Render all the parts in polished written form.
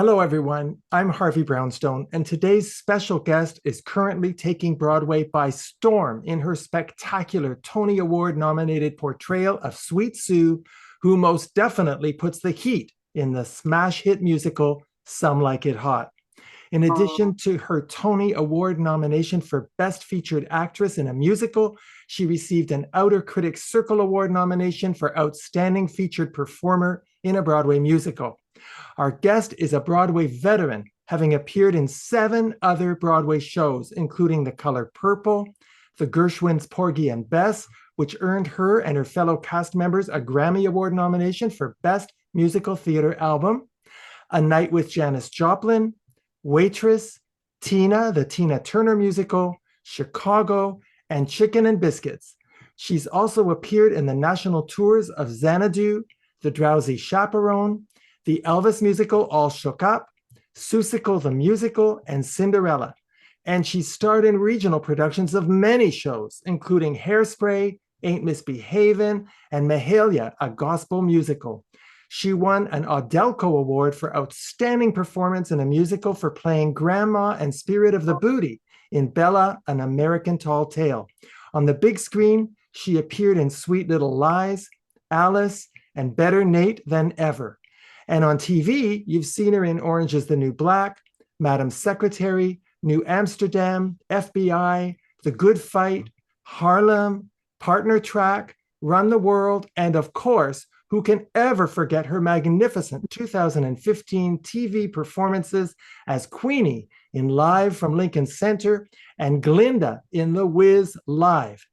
Hello, everyone. I'm Harvey Brownstone, and today's special guest is currently taking Broadway by storm in her spectacular Tony Award nominated portrayal of Sweet Sue, who most definitely puts the heat in the smash hit musical Some Like It Hot. In addition to her Tony Award nomination for Best Featured Actress in a Musical, she received an Outer Critics Circle Award nomination for Outstanding Featured Performer in a Broadway Musical. Our guest is a Broadway veteran, having appeared in 7 other Broadway shows, including The Color Purple, the Gershwins Porgy and Bess, which earned her and her fellow cast members a Grammy Award nomination for Best Musical Theater Album, A Night With Janis Joplin, Waitress, Tina, the Tina Turner musical, Chicago, and Chicken and Biscuits. She's also appeared in the national tours of Xanadu, The Drowsy Chaperone, the Elvis musical All Shook Up, Seussical the Musical, and Cinderella. And she starred in regional productions of many shows, including Hairspray, Ain'tMisbehavin, and Mahalia, a gospel musical. She won an Audelco Award for Outstanding Performance in a Musical for playing Grandma and Spirit of the Booty in Bella, An American Tall Tale. On the big screen, she appeared in Sweet Little Lies, Alice, and Better Nate Than Ever. And on TV, you've seen her in Orange is the New Black, Madam Secretary, New Amsterdam, FBI, The Good Fight, Harlem, Partner Track, Run the World, and of course, who can ever forget her magnificent 2015 TV performances as Queenie in Live from Lincoln Center and Glinda in The Wiz Live.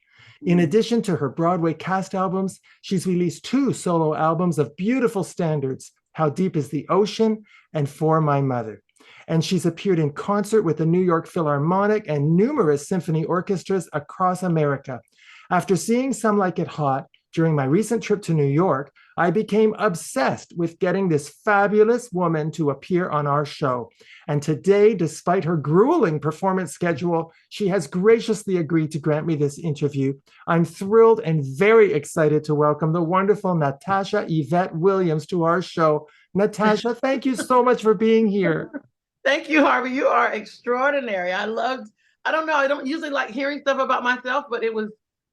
In addition to her Broadway cast albums, she's released 2 solo albums of beautiful standards, How Deep is the Ocean and For My Mother. And she's appeared in concert with the New York Philharmonic and numerous symphony orchestras across America. After seeing Some Like It Hot during my recent trip to New York, I became obsessed with getting this fabulous woman to appear on our show. And today, despite her grueling performance schedule, she has graciously agreed to grant me this interview. I'm thrilled and very excited to welcome the wonderful NaTasha Yvette Williams to our show. NaTasha, thank you so much for being here. Thank you, Harvey. You are extraordinary. I don't know, I don't usually like hearing stuff about myself, but it was,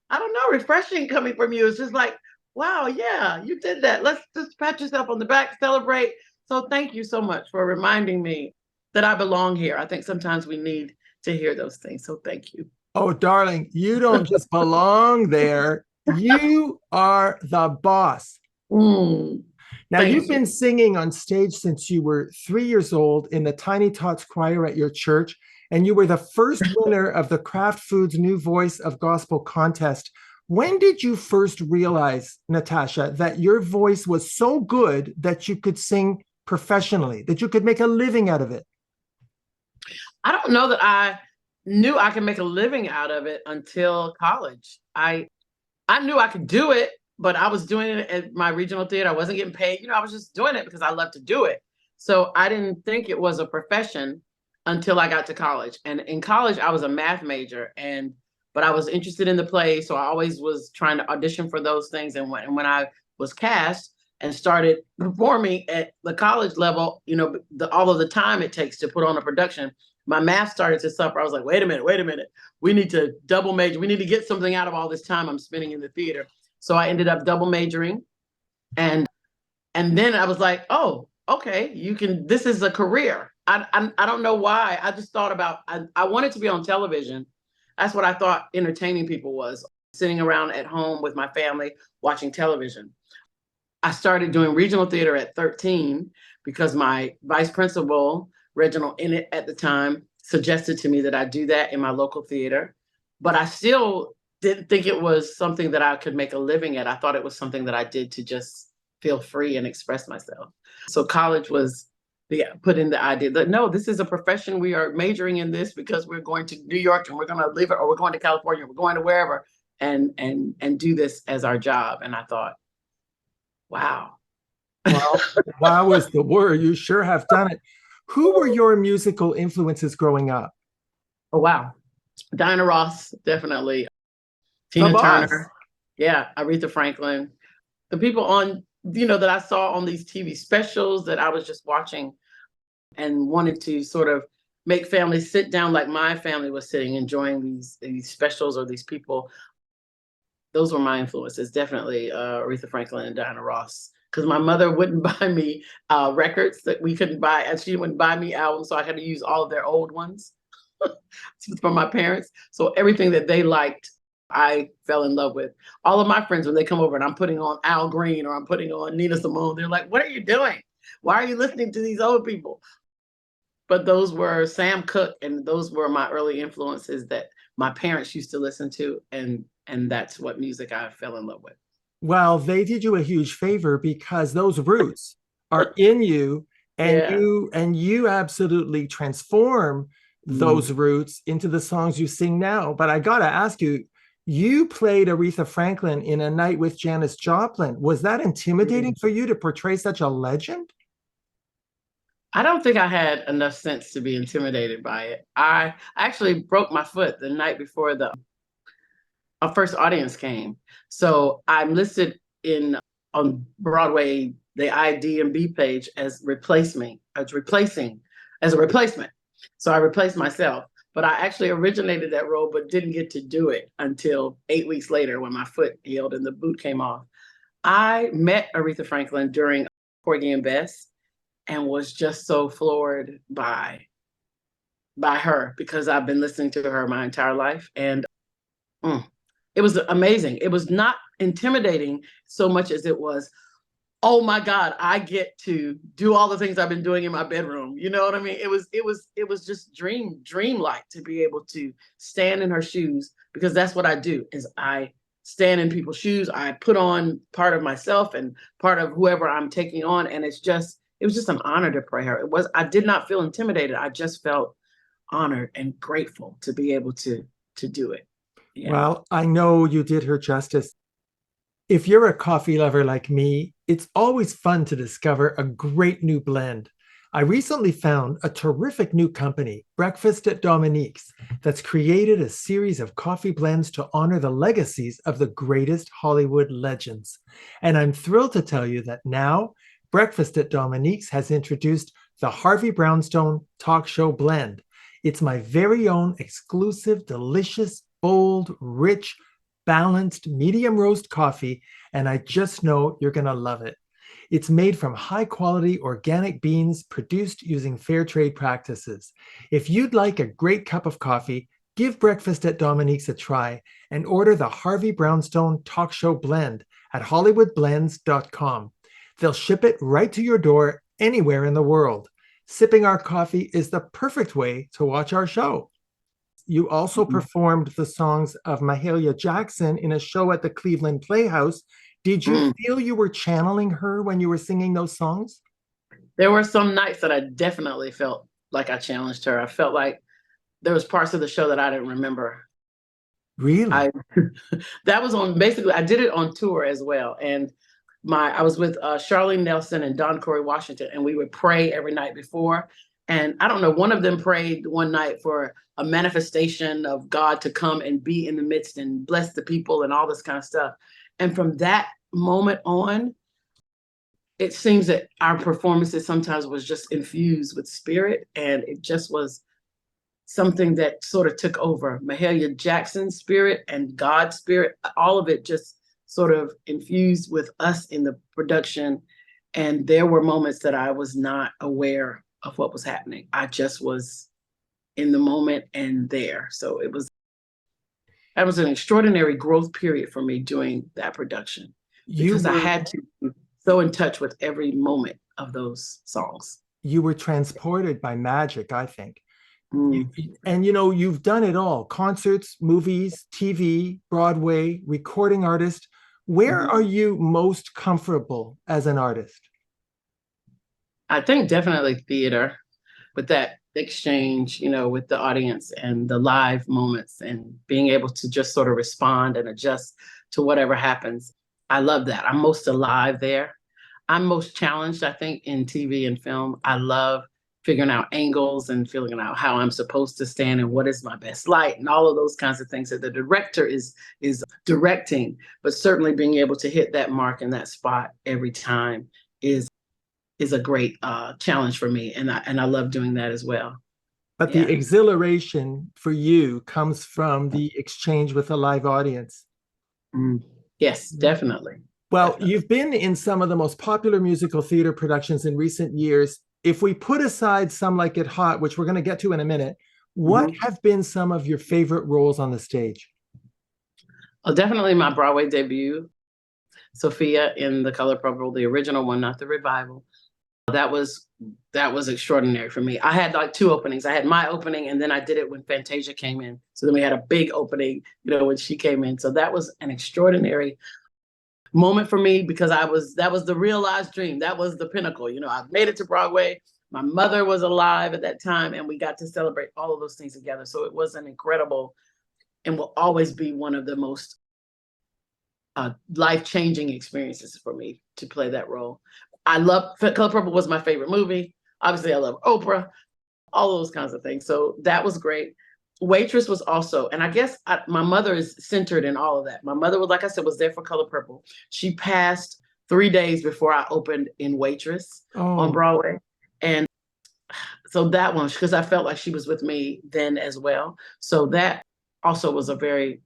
I don't know, refreshing coming from you. It's just like, wow, yeah, you did that. Let's just pat yourself on the back, celebrate. So thank you so much for reminding me that I belong here. I think sometimes we need to hear those things. So thank you. Oh, darling, you don't just belong there. You are the boss. Now, you've been singing on stage since you were 3 years old in the Tiny Tots choir at your church, and you were the first winner of the Kraft Foods New Voice of Gospel contest. When did you first realize, NaTasha, that your voice was so good that you could sing professionally, that you could make a living out of it? I don't know that I knew I could make a living out of it until college. I knew I could do it, but I was doing it at my regional theater. I wasn't getting paid. I was just doing it because I love to do it. So I didn't think it was a profession until I got to college. And in college, I was a math major, but I was interested in the play. So I always was trying to audition for those things. And when I was cast and started performing at the college level, all of the time it takes to put on a production, my math started to suffer. I was like, wait a minute. We need to double major. We need to get something out of all this time I'm spending in the theater. So I ended up double majoring. And then I was like, oh, okay, this is a career. I don't know why. I just thought about, I wanted to be on television. That's what I thought entertaining people was, sitting around at home with my family watching television. I started doing regional theater at 13 because my vice principal, Reginald Innett at the time, suggested to me that I do that in my local theater. But I still didn't think it was something that I could make a living at. I thought it was something that I did to just feel free and express myself. So college was put in the idea that, no, this is a profession. We are majoring in this because we're going to New York and we're going to live it, or we're going to California, we're going to wherever, and do this as our job. And I thought, wow. Well, wow is the word. You sure have done it. Who were your musical influences growing up? Oh, wow. Diana Ross, definitely. Tina Turner. Yeah, Aretha Franklin. The people on, that I saw on these TV specials that I was just watching and wanted to sort of make families sit down like my family was sitting, enjoying these specials or these people. Those were my influences, definitely Aretha Franklin and Diana Ross. Because my mother wouldn't buy me records that we couldn't buy, and she wouldn't buy me albums, so I had to use all of their old ones from my parents. So everything that they liked, I fell in love with. All of my friends, when they come over and I'm putting on Al Green or I'm putting on Nina Simone, they're like, "What are you doing? Why are you listening to these old people?" But those were Sam Cooke, and those were my early influences that my parents used to listen to, and that's what music I fell in love with. Well, they did you a huge favor because those roots are in you, and Yeah. you absolutely transform those roots into the songs you sing now. But I gotta ask you, you played Aretha Franklin in A Night with Janis Joplin. Was that intimidating for you to portray such a legend? I don't think I had enough sense to be intimidated by it. I actually broke my foot the night before the our first audience came. So I'm listed in on Broadway, the IDMB page as replacing as a replacement. So I replaced myself, but I actually originated that role, but didn't get to do it until 8 weeks later when my foot healed and the boot came off. I met Aretha Franklin during Porgy and Bess and was just so floored by her because I've been listening to her my entire life. And it was amazing. It was not intimidating so much as it was, oh my God, I get to do all the things I've been doing in my bedroom. You know what I mean? It was just dreamlike to be able to stand in her shoes, because that's what I do is I stand in people's shoes. I put on part of myself and part of whoever I'm taking on. And it was just an honor to pray her. I did not feel intimidated. I just felt honored and grateful to be able to do it. Yeah. Well, I know you did her justice. If you're a coffee lover like me, it's always fun to discover a great new blend. I recently found a terrific new company, Breakfast at Dominique's, that's created a series of coffee blends to honor the legacies of the greatest Hollywood legends. And I'm thrilled to tell you that now Breakfast at Dominique's has introduced the Harvey Brownstone Talk Show Blend. It's my very own exclusive, delicious, bold, rich, balanced medium roast coffee, and I just know you're going to love it. It's made from high quality organic beans produced using fair trade practices. If you'd like a great cup of coffee, give Breakfast at Dominique's a try and order the Harvey Brownstone Talk Show Blend at hollywoodblends.com. They'll ship it right to your door anywhere in the world. Sipping our coffee is the perfect way to watch our show. You also performed the songs of Mahalia Jackson in a show at the Cleveland Playhouse. Did you feel you were channeling her when you were singing those songs? There were some nights that I definitely felt like I challenged her. I felt like there was parts of the show that I didn't remember. Really? That was on, basically, I did it on tour as well. And I was with Charlene Nelson and Don Corey Washington, and we would pray every night before. And I don't know, one of them prayed one night for a manifestation of God to come and be in the midst and bless the people and all this kind of stuff. And from that moment on, it seems that our performances sometimes was just infused with spirit, and it just was something that sort of took over. Mahalia Jackson's spirit and God's spirit, all of it just sort of infused with us in the production. And there were moments that I was not aware of what was happening. I just was in the moment and there. So that was an extraordinary growth period for me doing that production, because I had to be so in touch with every moment of those songs. You were transported by magic, I think. And you've done it all: concerts, movies, TV, Broadway, recording artist. Where are you most comfortable as an artist? I think definitely theater, with that exchange, with the audience and the live moments and being able to just sort of respond and adjust to whatever happens. I love that. I'm most alive there. I'm most challenged, I think, in TV and film. I love figuring out angles and figuring out how I'm supposed to stand and what is my best light and all of those kinds of things that the director is directing, but certainly being able to hit that mark and that spot every time is is a great challenge for me, and I love doing that as well. But the Yeah. exhilaration for you comes from the exchange with a live audience. Mm. Yes, definitely. Well, Definitely. you've been in some of the most popular musical theater productions in recent years. If we put aside Some Like It Hot, which we're going to get to in a minute, what have been some of your favorite roles on the stage? Oh, definitely my Broadway debut, Sophia in The Color Purple, the original one, not the revival. That was extraordinary for me. I had like two openings. I had my opening, and then I did it when Fantasia came in. So then we had a big opening, when she came in. So that was an extraordinary moment for me, because that was the realized dream. That was the pinnacle. I made it to Broadway. My mother was alive at that time, and we got to celebrate all of those things together. So it was an incredible, and will always be one of the most life-changing experiences for me to play that role. I love Color Purple was my favorite movie. Obviously, I love Oprah, all those kinds of things. So that was great. Waitress was also, and I guess my mother is centered in all of that. My mother was, like I said, was there for Color Purple. She passed 3 days before I opened in Waitress on Broadway. And so that one, because I felt like she was with me then as well. So that also was a very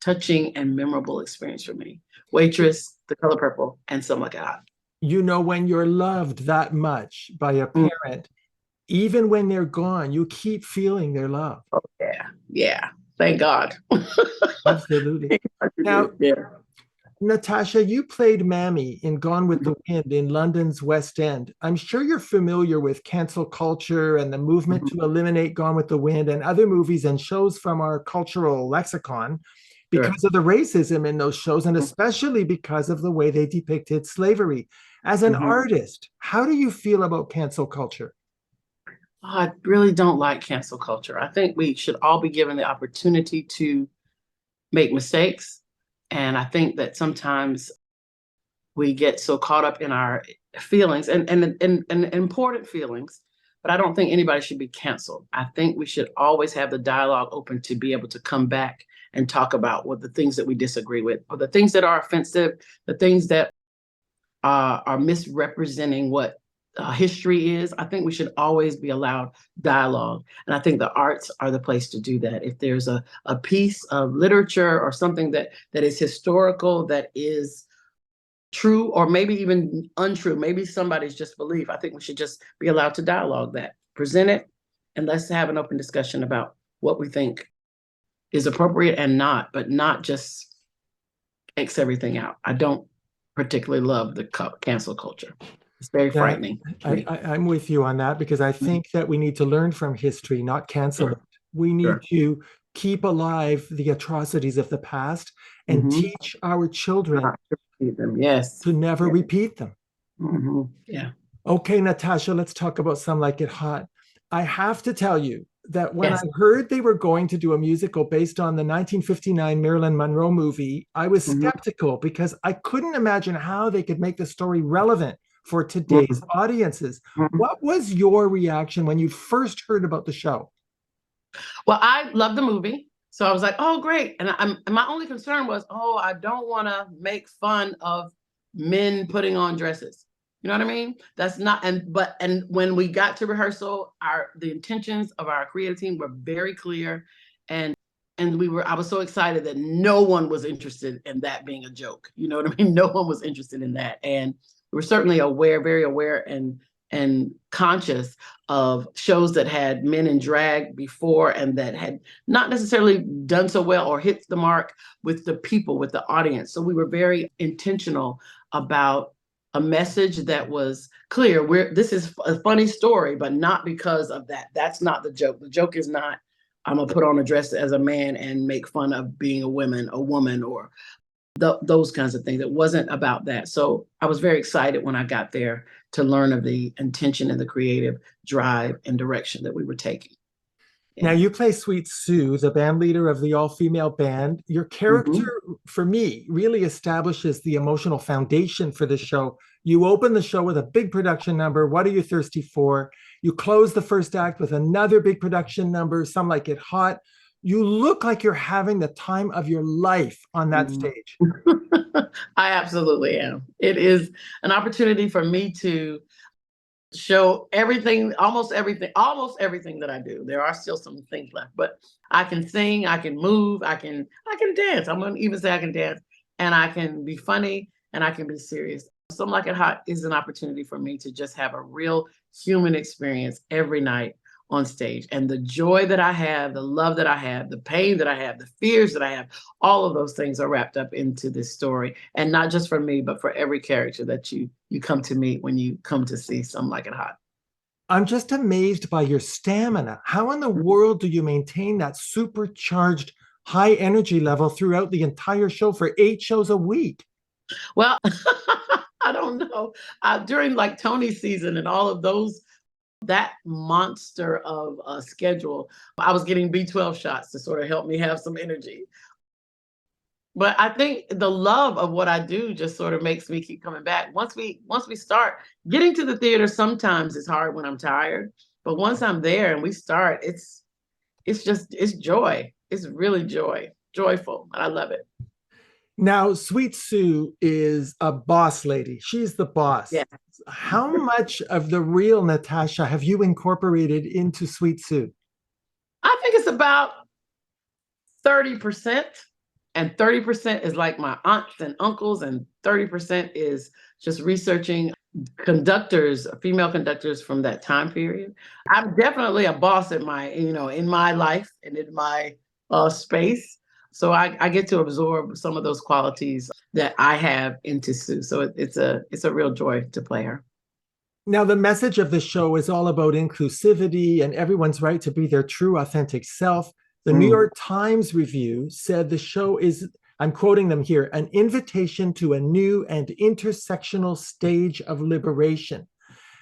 touching and memorable experience for me. Waitress, The Color Purple, and Some Like It Hot. When you're loved that much by a parent, even when they're gone, you keep feeling their love. Oh, yeah. Yeah. Thank God. Absolutely. Now, NaTasha, you played Mammy in Gone with the Wind in London's West End. I'm sure you're familiar with cancel culture and the movement to eliminate Gone with the Wind and other movies and shows from our cultural lexicon because of the racism in those shows, and especially because of the way they depicted slavery. As an artist, how do you feel about cancel culture? I really don't like cancel culture. I think we should all be given the opportunity to make mistakes. And I think that sometimes we get so caught up in our feelings and important feelings, but I don't think anybody should be canceled. I think we should always have the dialogue open to be able to come back and talk about what the things that we disagree with, or the things that are offensive, the things that are misrepresenting what history is. I think we should always be allowed dialogue. And I think the arts are the place to do that. If there's a piece of literature or something that is historical, that is true, or maybe even untrue, maybe somebody's just belief, I think we should just be allowed to dialogue that, present it, and let's have an open discussion about what we think is appropriate and not, but not just X everything out. I don't particularly love the cancel culture. It's very frightening. I'm with you on that, because I think that we need to learn from history, not cancel it. We need to keep alive the atrocities of the past and teach our children to never repeat them. Yeah. Okay, NaTasha, let's talk about Some Like It Hot. I have to tell you that when I heard they were going to do a musical based on the 1959 Marilyn Monroe movie, I was skeptical, because I couldn't imagine how they could make the story relevant for today's audiences. What was your reaction when you first heard about the show? Well, I love the movie. So I was like, oh, great. And my only concern was, I don't want to make fun of men putting on dresses. You know what I mean? That's not, and when we got to rehearsal, the intentions of our creative team were very clear. And I was so excited that no one was interested in that being a joke. You know what I mean? No one was interested in that. And we were certainly very aware and conscious of shows that had men in drag before, and that had not necessarily done so well or hit the mark with the people, with the audience. So we were very intentional about a message that was clear. This is a funny story, but not because of that. That's not the joke. The joke is not, I'm gonna put on a dress as a man and make fun of being a woman, or those kinds of things. It wasn't about that. So I was very excited when I got there to learn of the intention and the creative drive and direction that we were taking. Now, you play Sweet Sue, the band leader of the all-female band. Your character, for me, really establishes the emotional foundation for the show. You open the show with a big production number, What Are You Thirsty For? You close the first act with another big production number, Some Like It Hot. You look like you're having the time of your life on that stage. I absolutely am. It is an opportunity for me to show everything, almost everything that I do. There are still some things left, but I can sing, I can move, I can dance. I'm gonna even say I can dance, and I can be funny, and I can be serious. Something Like It Hot is an opportunity for me to just have a real human experience every night on stage. And the joy that I have, the love that I have, the pain that I have, the fears that I have, all of those things are wrapped up into this story. And not just for me, but for every character that you come to meet when you come to see Something Like It Hot. I'm just amazed by your stamina. How in the world do you maintain that supercharged high energy level throughout the entire show for 8 shows a week? Well, I don't know. During like Tony season and all of those, that monster of a schedule, I was getting B12 shots to sort of help me have some energy. But I think the love of what I do just sort of makes me keep coming back. Once we start getting to the theater, sometimes it's hard when I'm tired. But once I'm there and we start, it's joy. It's really joyful. I love it. Now, Sweet Sue is a boss lady. She's the boss. Yeah. How much of the real NaTasha have you incorporated into Sweet Sue? I think it's about 30%. And 30% is like my aunts and uncles, and 30% is just researching conductors, female conductors from that time period. I'm definitely a boss in my life and in my space. So I get to absorb some of those qualities that I have into Sue. So it's a real joy to play her. Now, the message of the show is all about inclusivity and everyone's right to be their true, authentic self. The New York Times review said the show is, I'm quoting them here, an invitation to a new and intersectional stage of liberation.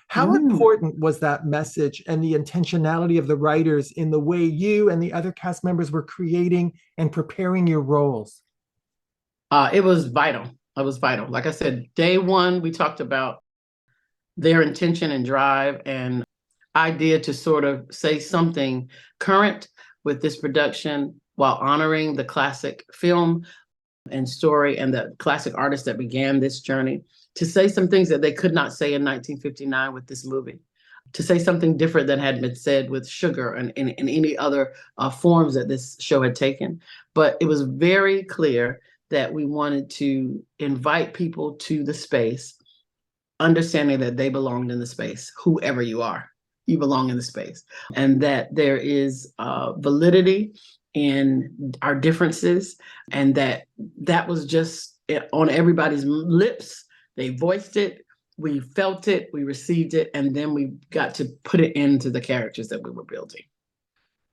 How important was that message and the intentionality of the writers in the way you and the other cast members were creating and preparing your roles? It was vital. It was vital. Like I said, day one, we talked about their intention and drive and idea to sort of say something current with this production while honoring the classic film and story and the classic artists that began this journey, to say some things that they could not say in 1959 with this movie, to say something different than had been said with Sugar and any other forms that this show had taken. But it was very clear that we wanted to invite people to the space, understanding that they belonged in the space, whoever you are. You belong in the space, and that there is validity in our differences, and that was just on everybody's lips. They voiced it, we felt it, we received it, and then we got to put it into the characters that we were building.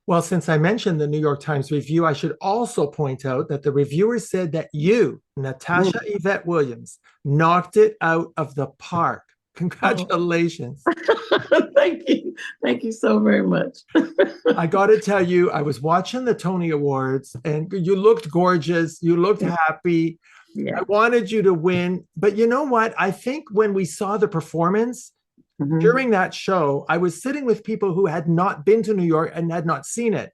Well, since I mentioned the New York Times review, I should also point out that the reviewer said that you, NaTasha Yvette Williams, knocked it out of the park. Congratulations. Oh. Thank you. Thank you so very much. I got to tell you, I was watching the Tony Awards and you looked gorgeous. You looked happy. Yeah. I wanted you to win. But you know what? I think when we saw the performance, during that show, I was sitting with people who had not been to New York and had not seen it.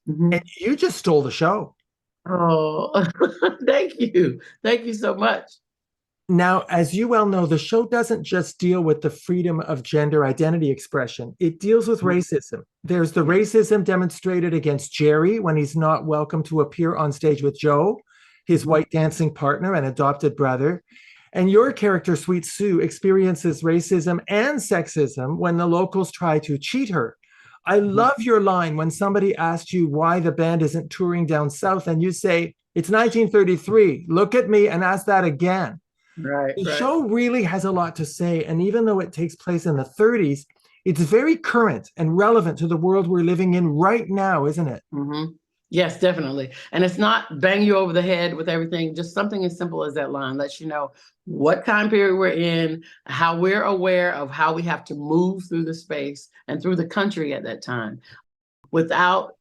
And you just stole the show. Oh, thank you. Thank you so much. Now, as you well know, the show doesn't just deal with the freedom of gender identity expression. It deals with racism. There's the racism demonstrated against Jerry when he's not welcome to appear on stage with Joe, his white dancing partner and adopted brother. And your character, Sweet Sue, experiences racism and sexism when the locals try to cheat her. I love your line when somebody asked you why the band isn't touring down south, and you say, it's 1933. Look at me and ask that again. Right. The show really has a lot to say. And even though it takes place in the 30s, it's very current and relevant to the world we're living in right now, isn't it? Yes, definitely. And it's not bang you over the head with everything. Just something as simple as that line lets you know what time period we're in, how we're aware of how we have to move through the space and through the country at that time without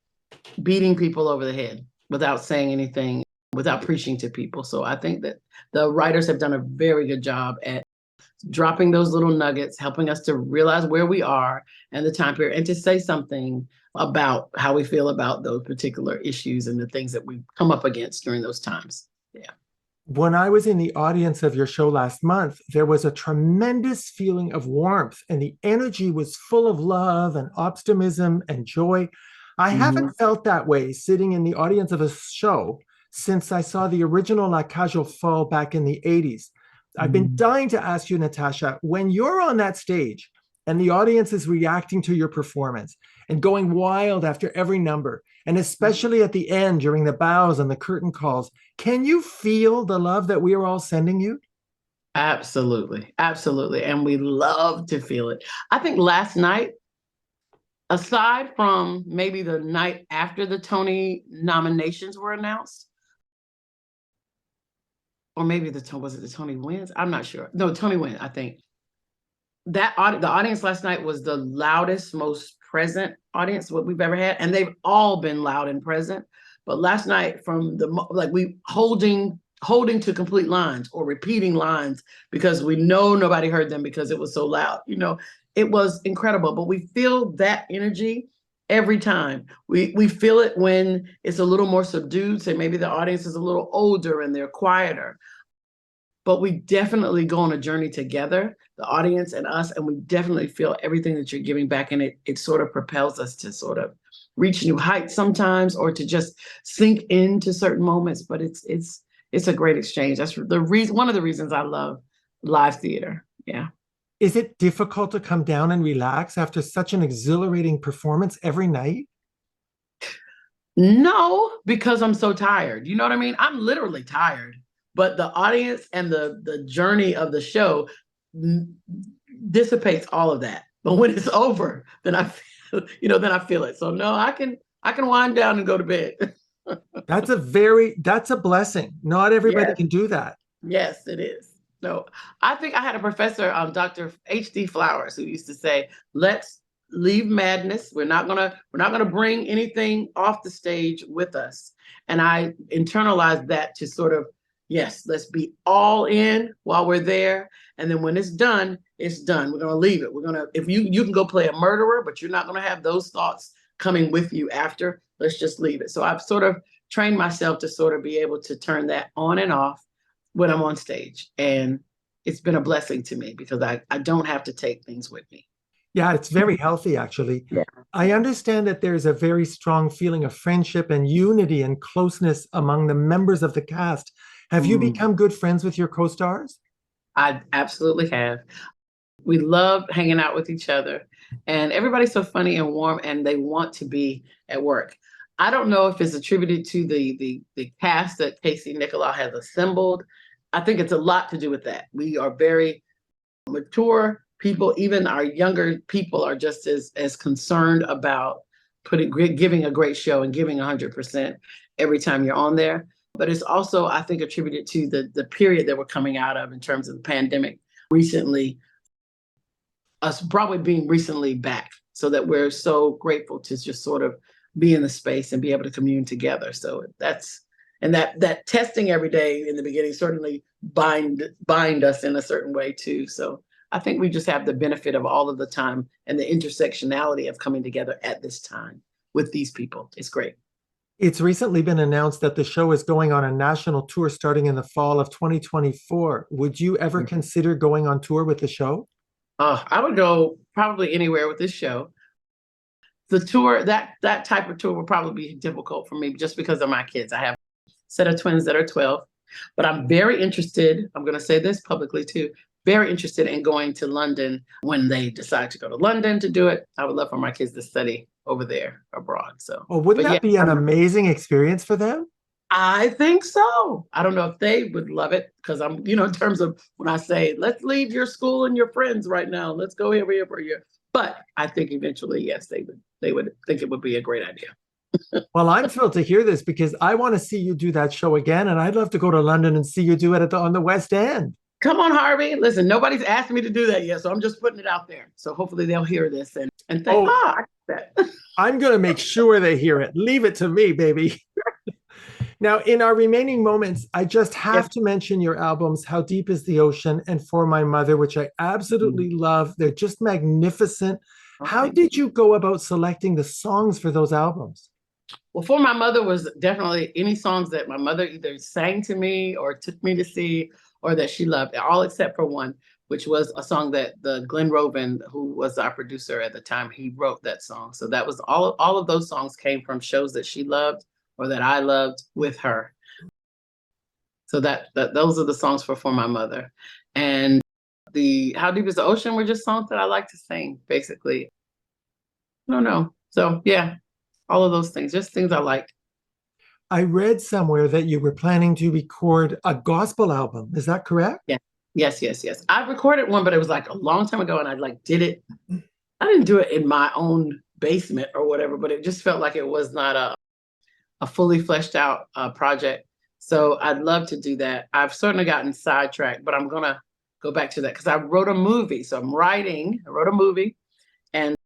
beating people over the head, without saying anything, without preaching to people. So I think that the writers have done a very good job at dropping those little nuggets, helping us to realize where we are and the time period, and to say something about how we feel about those particular issues and the things that we come up against during those times. Yeah. When I was in the audience of your show last month, there was a tremendous feeling of warmth, and the energy was full of love and optimism and joy. I haven't Mhm. felt that way sitting in the audience of a show since I saw the original La Cage aux Folles back in the 80s. I've been Mhm. dying to ask you, NaTasha, when you're on that stage and the audience is reacting to your performance and going wild after every number, and especially at the end during the bows and the curtain calls, can you feel the love that we are all sending you? Absolutely. Absolutely. And we love to feel it. I think last night, aside from maybe the night after the Tony nominations were announced, or maybe was it the Tony wins? I'm not sure. No, Tony win, I think. The audience last night was the loudest, most present audience what we've ever had, and they've all been loud and present. But last night, from like we holding to complete lines or repeating lines because we know nobody heard them because it was so loud. It was incredible. But we feel that energy every time. We feel it when it's a little more subdued. Say maybe the audience is a little older and they're quieter, but we definitely go on a journey together, the audience and us, and we definitely feel everything that you're giving back, and it sort of propels us to sort of reach new heights sometimes, or to just sink into certain moments. But it's a great exchange. That's the reason, one of the reasons I love live theater. Yeah. Is it difficult to come down and relax after such an exhilarating performance every night? No, because I'm so tired. You know what I mean? I'm literally tired. But the audience and the journey of the show dissipates all of that. But when it's over, then then I feel it. So no, I can wind down and go to bed. That's a blessing. Not everybody Yes, can do that. yes, it is. No, I think I had a professor, Dr. H.D. Flowers, who used to say, "Let's leave madness. We're not gonna bring anything off the stage with us." And I internalized that to sort of, yes, let's be all in while we're there, and then when it's done, it's done. We're gonna leave it. We're gonna if you can go play a murderer, but you're not gonna have those thoughts coming with you after. Let's just leave it. So I've sort of trained myself to sort of be able to turn that on and off when I'm on stage. And it's been a blessing to me because I don't have to take things with me. Yeah, it's very healthy, actually. Yeah. I understand that there's a very strong feeling of friendship and unity and closeness among the members of the cast. Have you Mm, become good friends with your co-stars? I absolutely have. We love hanging out with each other, and everybody's so funny and warm, and they want to be at work. I don't know if it's attributed to the cast that Casey Nicolau has assembled. I think it's a lot to do with that. We are very mature people. Even our younger people are just as concerned about giving a great show and giving 100% every time you're on there. But it's also, I think, attributed to the period that we're coming out of in terms of the pandemic recently, us Broadway being recently back, so that we're so grateful to just sort of be in the space and be able to commune together. So that testing every day in the beginning certainly bind us in a certain way too. So I think we just have the benefit of all of the time and the intersectionality of coming together at this time with these people. It's great. It's recently been announced that the show is going on a national tour starting in the fall of 2024. Would you ever consider going on tour with the show? I would go probably anywhere with this show. The tour, that type of tour would probably be difficult for me just because of my kids. I have a set of twins that are 12, but I'm very interested. I'm going to say this publicly too. Very interested in going to London when they decide to go to London to do it. I would love for my kids to study over there abroad. So, Oh, wouldn't but yeah, that be an amazing experience for them? I think so. I don't know if they would love it because I'm, in terms of when I say, let's leave your school and your friends right now. Let's go here for a year. But I think eventually, yes, they would think it would be a great idea. Well, I'm thrilled to hear this because I want to see you do that show again, and I'd love to go to London and see you do it on the West End. Come on, Harvey. Listen, nobody's asked me to do that yet, so I'm just putting it out there. So hopefully they'll hear this and think, Oh, I got that. I'm going to make sure they hear it. Leave it to me, baby. Now, in our remaining moments, I just have Yes. to mention your albums, How Deep is the Ocean and For My Mother, which I absolutely love. They're just magnificent. Oh, How thank you. did you go about selecting the songs for those albums? Well, For My Mother was definitely any songs that my mother either sang to me or took me to see or that she loved, all except for one, which was a song that the Glenn Rovin, who was our producer at the time, he wrote that song. So that was all of those songs came from shows that she loved or that I loved with her. So that those are the songs for My Mother. And the How Deep Is the Ocean were just songs that I like to sing, basically. I don't know. So yeah, all of those things, just things I like. I read somewhere that you were planning to record a gospel album. Is that correct? Yeah. Yes. I recorded one, but it was like a long time ago, and I like did it. I didn't do it in my own basement or whatever, but it just felt like it was not a fully fleshed out project. So I'd love to do that. I've certainly gotten sidetracked, but I'm gonna go back to that because I wrote a movie. So I wrote a movie, and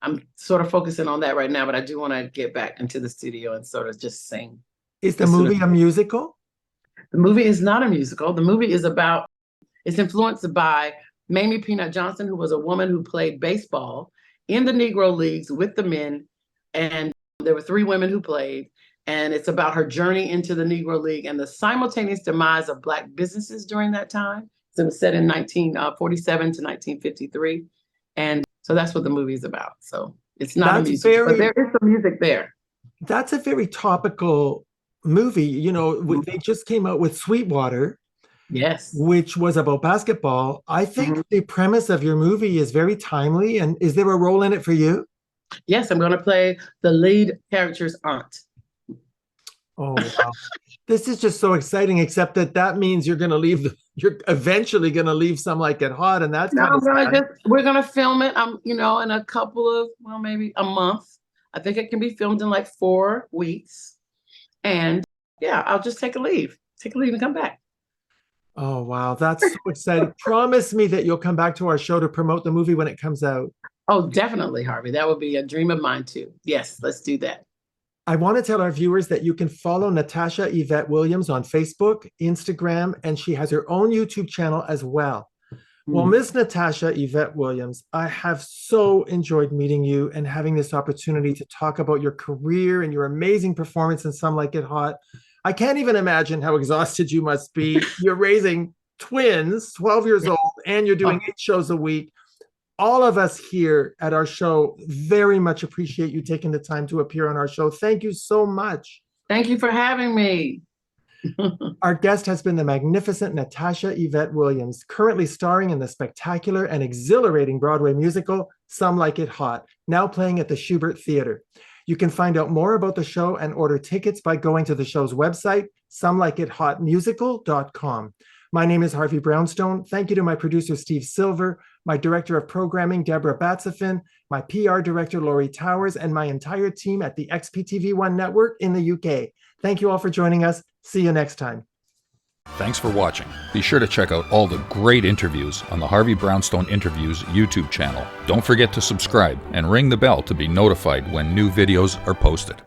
I'm sort of focusing on that right now, but I do want to get back into the studio and sort of just sing. Is the movie a musical? The movie is not a musical. The movie is it's influenced by Mamie Peanut Johnson, who was a woman who played baseball in the Negro Leagues with the men. And there were 3 women who played. And it's about her journey into the Negro League and the simultaneous demise of Black businesses during that time. So it was set in 1947 to 1953. And so that's what the movie is about. So it's not a music, but there is some music there. That's a very topical movie. You know, they just came out with Sweetwater. Yes. Which was about basketball. I think the premise of your movie is very timely. And is there a role in it for you? Yes, I'm going to play the lead character's aunt. Oh, wow. This is just so exciting, except that means you're eventually going to leave Some Like It Hot. And that's we're going to film it, in a couple of, maybe a month. I think it can be filmed in like 4 weeks. And yeah, I'll just take a leave and come back. Oh, wow. That's so exciting. Promise me that you'll come back to our show to promote the movie when it comes out. Oh, definitely, Harvey. That would be a dream of mine too. Yes, let's do that. I want to tell our viewers that you can follow NaTasha Yvette Williams on Facebook, Instagram, and she has her own YouTube channel as well. Well, Miss NaTasha Yvette Williams, I have so enjoyed meeting you and having this opportunity to talk about your career and your amazing performance in Some Like It Hot. I can't even imagine how exhausted you must be. You're raising twins, 12 years old, and you're doing 8 shows a week. All of us here at our show very much appreciate you taking the time to appear on our show. Thank you so much. Thank you for having me. Our guest has been the magnificent NaTasha Yvette Williams, currently starring in the spectacular and exhilarating Broadway musical, Some Like It Hot, now playing at the Schubert Theater. You can find out more about the show and order tickets by going to the show's website, somelikeithotmusical.com. My name is Harvey Brownstone. Thank you to my producer, Steve Silver, my director of programming, Deborah Batsafin, my PR director, Laurie Towers, and my entire team at the XPTV1 network in the UK. Thank you all for joining us. See you next time. Thanks for watching. Be sure to check out all the great interviews on the Harvey Brownstone Interviews YouTube channel. Don't forget to subscribe and ring the bell to be notified when new videos are posted.